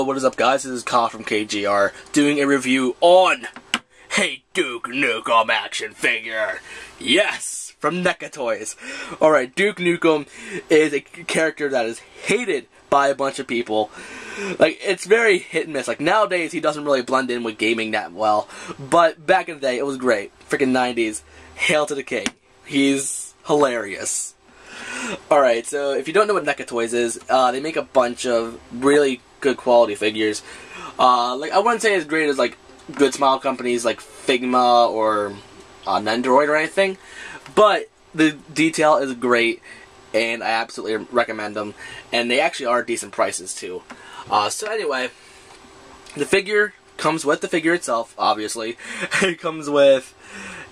what is up, guys? This is Kyle from KGR doing a review on Duke Nukem action figure. Yes, from NECA Toys. Alright, Duke Nukem is a character that is hated by a bunch of people. Like, it's very hit and miss. Like, nowadays, he doesn't really blend in with gaming that well. But back in the day, it was great. Freaking 90s. Hail to the king. He's hilarious. Alright, so if you don't know what NECA Toys is, they make a bunch of really good quality figures. Like, I wouldn't say as great as, like, good smile companies like Figma or Nendoroid or anything, but the detail is great, and I absolutely recommend them, and they actually are decent prices, too. So anyway, the figure comes with the figure itself, obviously. It comes with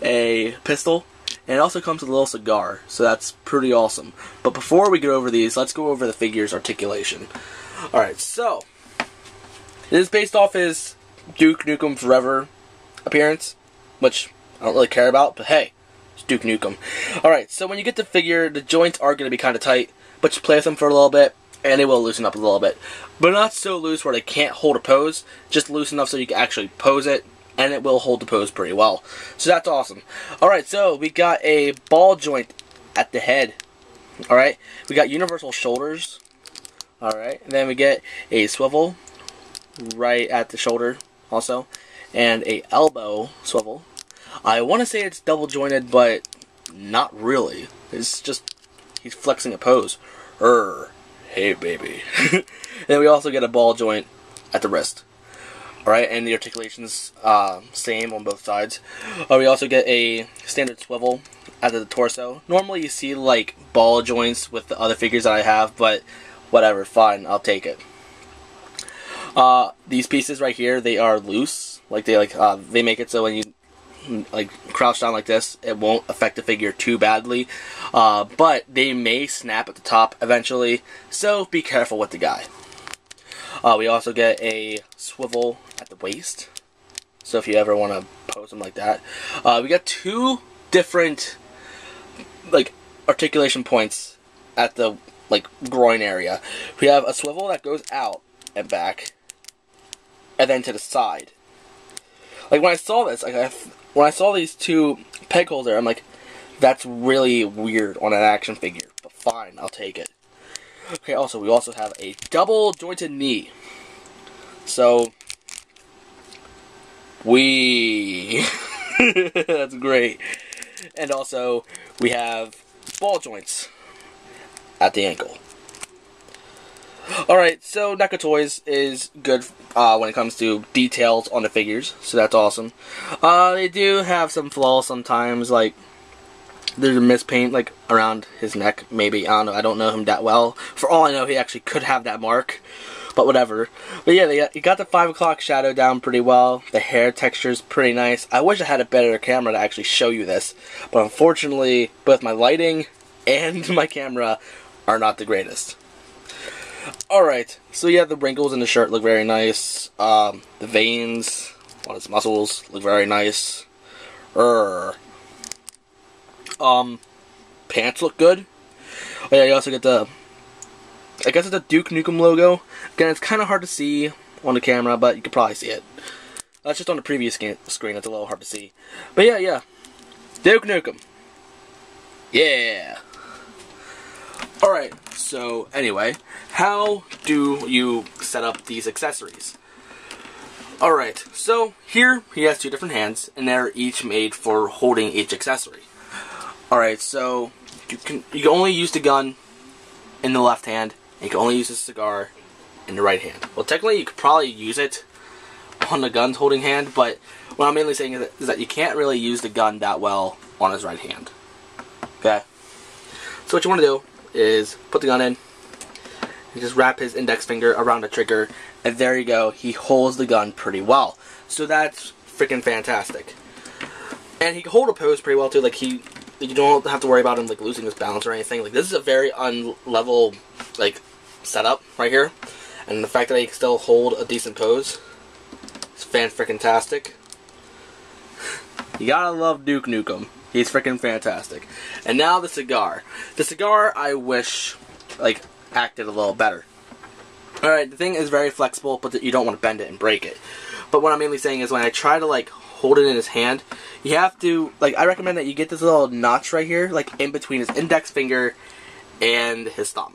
a pistol, and it also comes with a little cigar, so that's pretty awesome. But before we go over these, let's go over the figure's articulation. Alright, so, it is based off his Duke Nukem Forever appearance, which I don't really care about, but hey, it's Duke Nukem. Alright, so when you get the figure, the joints are going to be kind of tight, but you play with them for a little bit, and they will loosen up a little bit. But not so loose where they can't hold a pose, just loose enough so you can actually pose it, and it will hold the pose pretty well. So that's awesome. Alright, so we got a ball joint at the head. Alright, we got universal shoulders. Alright, and then we get a swivel right at the shoulder also, and a elbow swivel. I want to say it's double jointed, but not really. It's just, he's flexing a pose. Hey baby. And then we also get a ball joint at the wrist. Alright, and the articulation's same on both sides. We also get a standard swivel at the torso. Normally you see like ball joints with the other figures that I have, but whatever, fine, I'll take it. These pieces right here, they are loose. Like they make it so when you like crouch down like this, it won't affect the figure too badly. But they may snap at the top eventually, so be careful with the guy. We also get a swivel at the waist, so if you ever want to pose them like that. We got two different like articulation points at the like groin area. We have a swivel that goes out and back, and then to the side. Like when I saw this, like when I saw these two peg holes there, I'm like, that's really weird on an action figure. But fine, I'll take it. Okay, also we also have a double jointed knee. So that's great. And also we have ball joints at the ankle. Alright, so NECA Toys is good when it comes to details on the figures, so that's awesome. They do have some flaws sometimes, like there's a mispaint like around his neck, maybe. I don't know, I don't know him that well. For all I know, he actually could have that mark, but whatever. But yeah, you got the 5 o'clock shadow down pretty well. The hair texture is pretty nice. I wish I had a better camera to actually show you this, but unfortunately, both my lighting and my camera are not the greatest. Alright, so yeah, the wrinkles in the shirt look very nice. The veins on his muscles look very nice. Pants look good. Oh yeah, you also get the, I guess it's a Duke Nukem logo. Again, it's kind of hard to see on the camera, but you can probably see it. That's just on the previous screen, it's a little hard to see. But yeah. Duke Nukem. Yeah. Alright, so anyway, how do you set up these accessories? Alright, so here he has two different hands, and they're each made for holding each accessory. Alright, so you can only use the gun in the left hand, and you can only use the cigar in the right hand. Well, technically you could probably use it on the gun's holding hand, but what I'm mainly saying is that you can't really use the gun that well on his right hand. Okay? So what you want to do is put the gun in and just wrap his index finger around the trigger, and there you go, he holds the gun pretty well. So that's freaking fantastic. And he can hold a pose pretty well too, like you don't have to worry about him like losing his balance or anything. Like this is a very unlevel like setup right here, and the fact that he can still hold a decent pose is fan-freaking-tastic. You gotta love Duke Nukem. He's freaking fantastic. And now the cigar. The cigar, I wish, like, acted a little better. Alright, the thing is very flexible, but you don't want to bend it and break it. But what I'm mainly saying is when I try to, like, hold it in his hand, you have to, like, I recommend that you get this little notch right here, like, in between his index finger and his thumb.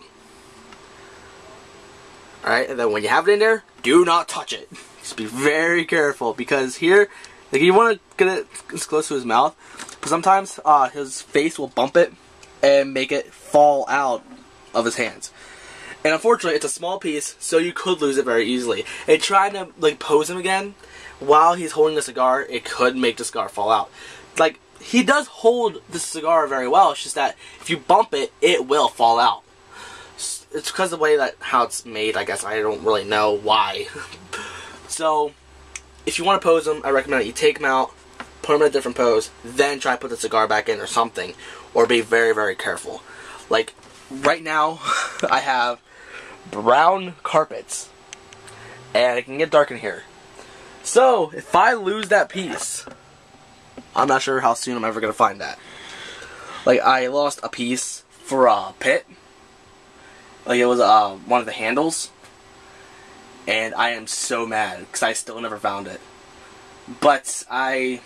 Alright, and then when you have it in there, do not touch it. Just be very careful, because here, like, you want to get it as close to his mouth, but sometimes his face will bump it and make it fall out of his hands. And unfortunately, it's a small piece, so you could lose it very easily. And trying to, like, pose him again while he's holding the cigar, it could make the cigar fall out. Like, he does hold the cigar very well, it's just that if you bump it, it will fall out. It's because of the way that how it's made, I guess. I don't really know why. So, if you want to pose him, I recommend that you take him out, put him in a different pose, then try to put the cigar back in or something. Or be very, very careful. Like, right now, I have brown carpets. And it can get dark in here. So, if I lose that piece, I'm not sure how soon I'm ever going to find that. Like, I lost a piece for a pit. Like, it was one of the handles. And I am so mad, because I still never found it. But I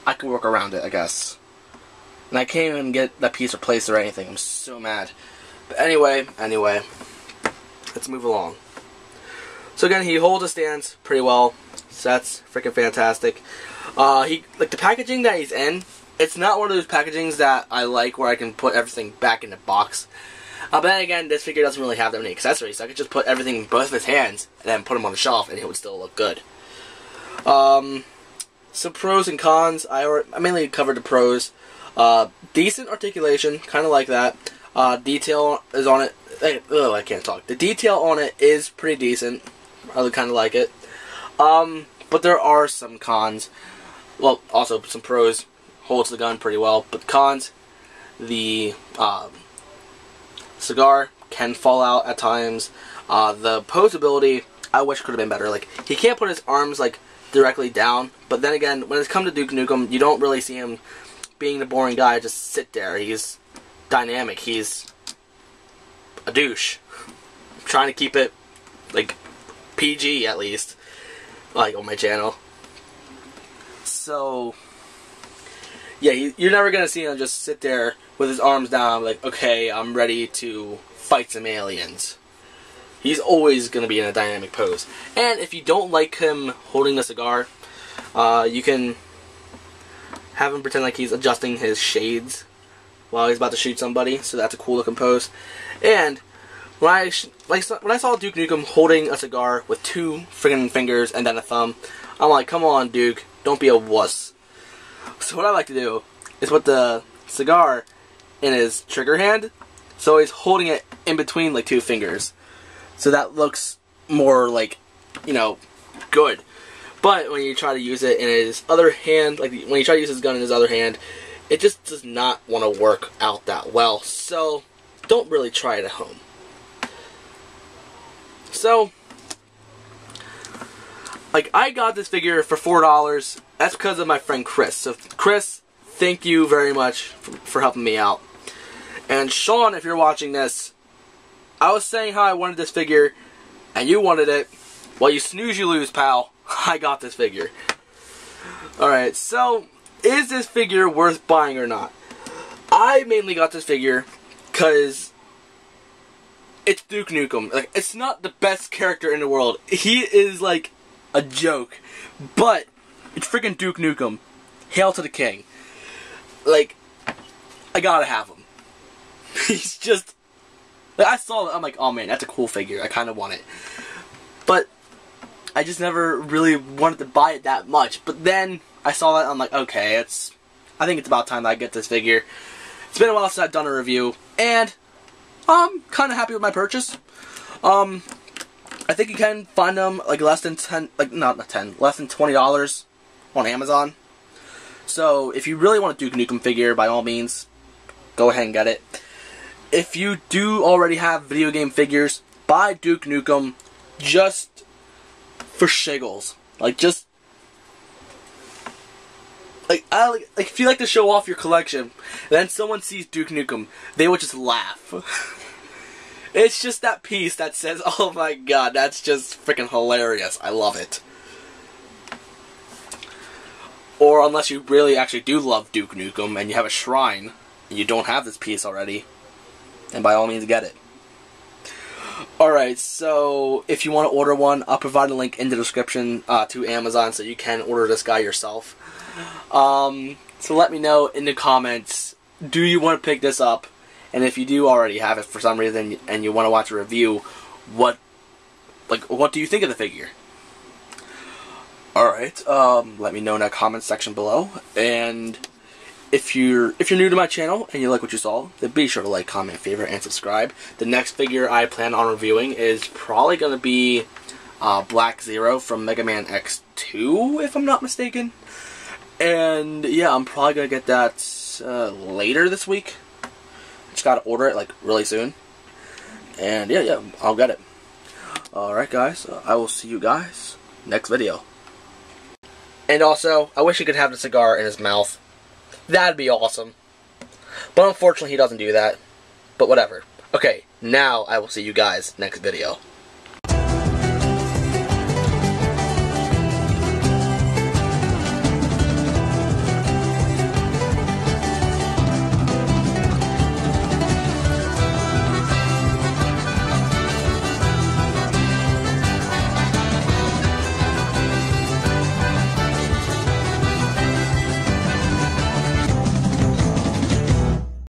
can work around it, I guess. And I can't even get that piece replaced or anything. I'm so mad. But anyway, let's move along. So again, he holds his stance pretty well. So that's freaking fantastic. Like the packaging that he's in, it's not one of those packagings that I like where I can put everything back in the box. But then again, this figure doesn't really have that many accessories, so I could just put everything in both of his hands and then put him on the shelf and it would still look good. Some pros and cons. I mainly covered the pros. Decent articulation, kind of like that. Detail is on it. I can't talk. The detail on it is pretty decent. I kind of like it. But there are some cons. Well, also some pros. Holds the gun pretty well. But cons, the cigar can fall out at times. The posability, I wish could have been better. Like, he can't put his arms, like, directly down. But then again, when it's come to Duke Nukem, you don't really see him being the boring guy, just sit there. He's dynamic. He's a douche. I'm trying to keep it, like, PG at least, like, on my channel. So, yeah, you're never going to see him just sit there with his arms down, like, okay, I'm ready to fight some aliens. He's always going to be in a dynamic pose. And if you don't like him holding a cigar, you can have him pretend like he's adjusting his shades while he's about to shoot somebody, so that's a cool looking pose. And when I saw Duke Nukem holding a cigar with two friggin' fingers and then a thumb, I'm like, come on, Duke, don't be a wuss. So what I like to do is put the cigar in his trigger hand, so he's holding it in between like two fingers. So that looks more like, you know, good. But when you try to use it in his other hand, like when you try to use his gun in his other hand, it just does not want to work out that well. So don't really try it at home. So, like, I got this figure for $4. That's because of my friend Chris. So Chris, thank you very much for helping me out. And Sean, if you're watching this, I was saying how I wanted this figure, and you wanted it. Well, you snooze, you lose, pal. I got this figure. Alright, so, is this figure worth buying or not? I mainly got this figure because it's Duke Nukem. Like, it's not the best character in the world. He is, like, a joke. But, it's freaking Duke Nukem. Hail to the king. Like, I gotta have him. He's just... Like, I saw it, I'm like, oh man, that's a cool figure. I kind of want it. But I just never really wanted to buy it that much. But then I saw that, I'm like, okay, I think it's about time that I get this figure. It's been a while since I've done a review, and I'm kind of happy with my purchase. I think you can find them like less than less than $20 on Amazon. So if you really want a Duke Nukem figure, by all means, go ahead and get it. If you do already have video game figures, buy Duke Nukem just for shiggles. Like, just... Like, if you like to show off your collection, and then someone sees Duke Nukem, they would just laugh. It's just that piece that says, oh my god, that's just freaking hilarious. I love it. Or unless you really actually do love Duke Nukem and you have a shrine and you don't have this piece already, then by all means get it. Alright, so if you want to order one, I'll provide a link in the description to Amazon so you can order this guy yourself. So let me know in the comments, do you want to pick this up? And if you do already have it for some reason and you want to watch a review, what do you think of the figure? Alright, let me know in that comment section below. And if you're new to my channel and you like what you saw, then be sure to like, comment, favorite, and subscribe. The next figure I plan on reviewing is probably going to be Black Zero from Mega Man X2, if I'm not mistaken. And yeah, I'm probably going to get that later this week. Just gotta order it like really soon. And yeah, I'll get it. Alright guys, I will see you guys next video. And also, I wish he could have the cigar in his mouth. That'd be awesome. But unfortunately he doesn't do that. But whatever. Okay, now I will see you guys next video.